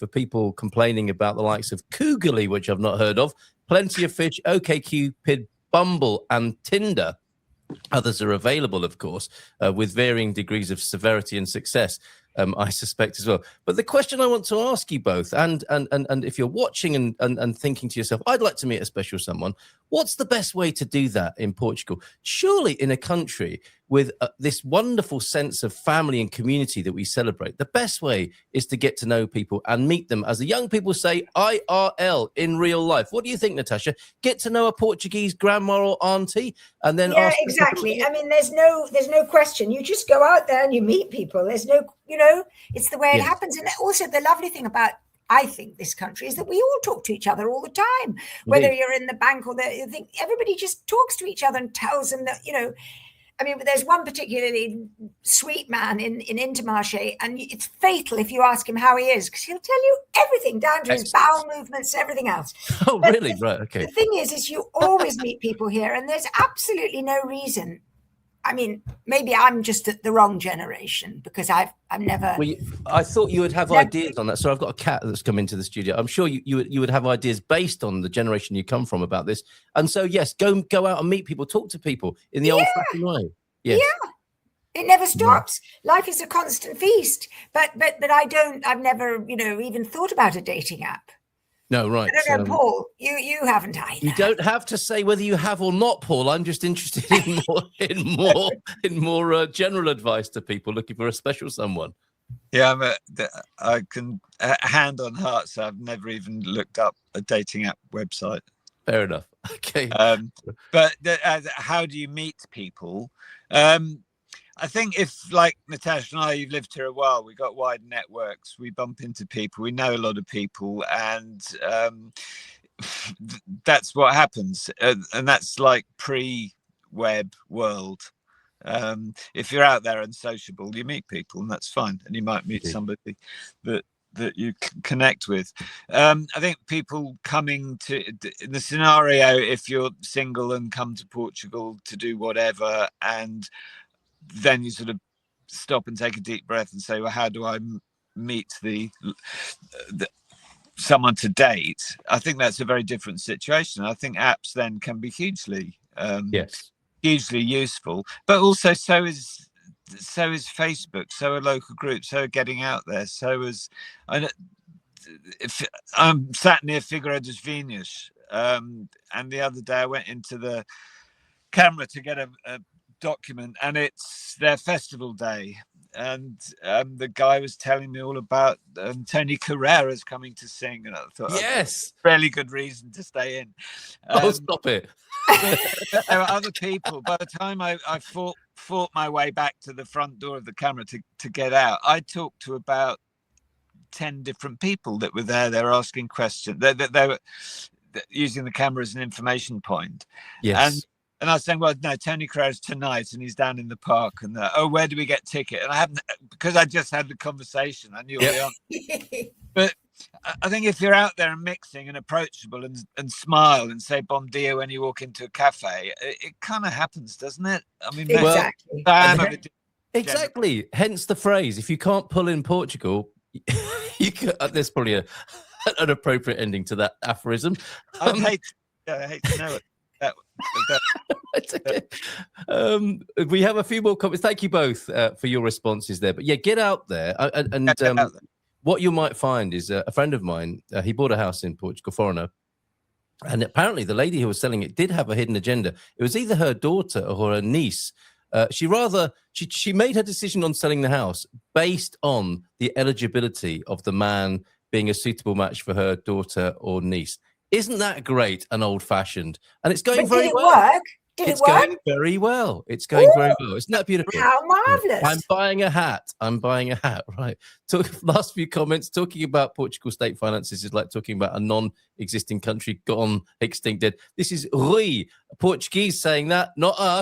for people complaining about the likes of Cougarly, which I've not heard of, Plenty of Fish, OkCupid, Bumble, and Tinder. Others are available, of course, with varying degrees of severity and success, I suspect as well. But the question I want to ask you both, and if you're watching and thinking to yourself, I'd like to meet a special someone, what's the best way to do that in Portugal? Surely in a country with this wonderful sense of family and community that we celebrate, the best way is to get to know people and meet them, as the young people say, IRL, in real life. What do you think, Natasha? Get to know a Portuguese grandma or auntie and then ask exactly. I mean, there's no question. You just go out there and you meet people. There's no, it's the way it happens. And also the lovely thing about, I think, this country is that we all talk to each other all the time, whether you're in the bank or everybody just talks to each other and tells them that, I mean, there's one particularly sweet man in Intermarché, and it's fatal if you ask him how he is, because he'll tell you everything, down to his bowel movements, everything else. Oh, but really? Right, okay. The thing is you always meet people here, and there's absolutely no reason. I mean, maybe I'm just at the wrong generation, because I'm never. Well, I thought you would have ideas on that. So I've got a cat that's come into the studio. I'm sure you would have ideas based on the generation you come from about this. And so, yes, go out and meet people, talk to people in the old-fashioned way. Yes. Yeah, it never stops. Life is a constant feast. But I've never, even thought about a dating app. No, right. I don't know, Paul, you haven't either. You don't have to say whether you have or not, Paul. I'm just interested in more general advice to people looking for a special someone. Yeah, I can hand on heart, so I've never even looked up a dating app website. Fair enough. Okay. But how do you meet people? I think if, like Natasha and I, you've lived here a while, we've got wide networks, we bump into people, we know a lot of people, and that's what happens. And that's like pre-web world. If you're out there and sociable, you meet people, and that's fine. And you might meet somebody that you connect with. I think people coming to in the scenario, if you're single and come to Portugal to do whatever, and then you sort of stop and take a deep breath and say, well, how do I meet the someone to date? I think that's a very different situation. I think apps then can be hugely useful, but also so is Facebook, so are local groups, so are getting out there, so is if I'm sat near Figueira dos Vinhos, and the other day I went into the camera to get a document, and it's their festival day, and the guy was telling me all about Tony Carrera's coming to sing, and I thought, yes, really good reason to stay in. Stop it. There are other people. By the time I fought my way back to the front door of the camera to get out, I talked to about 10 different people that were there. They were asking questions. They were using the camera as an information point. Yes. And I was saying, well, no, Tony Carrera's tonight, and he's down in the park. And where do we get ticket? And I haven't, because I just had the conversation. I knew all the answers. But I think if you're out there and mixing and approachable and smile and say Bom Dia when you walk into a cafe, it kind of happens, doesn't it? I mean, exactly. Hence the phrase: if you can't pull in Portugal, you can, there's probably an appropriate ending to that aphorism. I hate to know it. It's okay. We have a few more comments. Thank you both for your responses there. But yeah, get out there. What you might find is a friend of mine, he bought a house in Portugal, foreigner. And apparently the lady who was selling it did have a hidden agenda. It was either her daughter or her niece. She made her decision on selling the house based on the eligibility of the man being a suitable match for her daughter or niece. Isn't that great and old-fashioned? And it's going very well. Work? It's going very well. It's going very well. Isn't that beautiful? How marvellous. I'm buying a hat. Right. Last few comments. Talking about Portugal state finances is like talking about a non-existing country gone extinct dead. This is Rui, Portuguese, saying that, not us.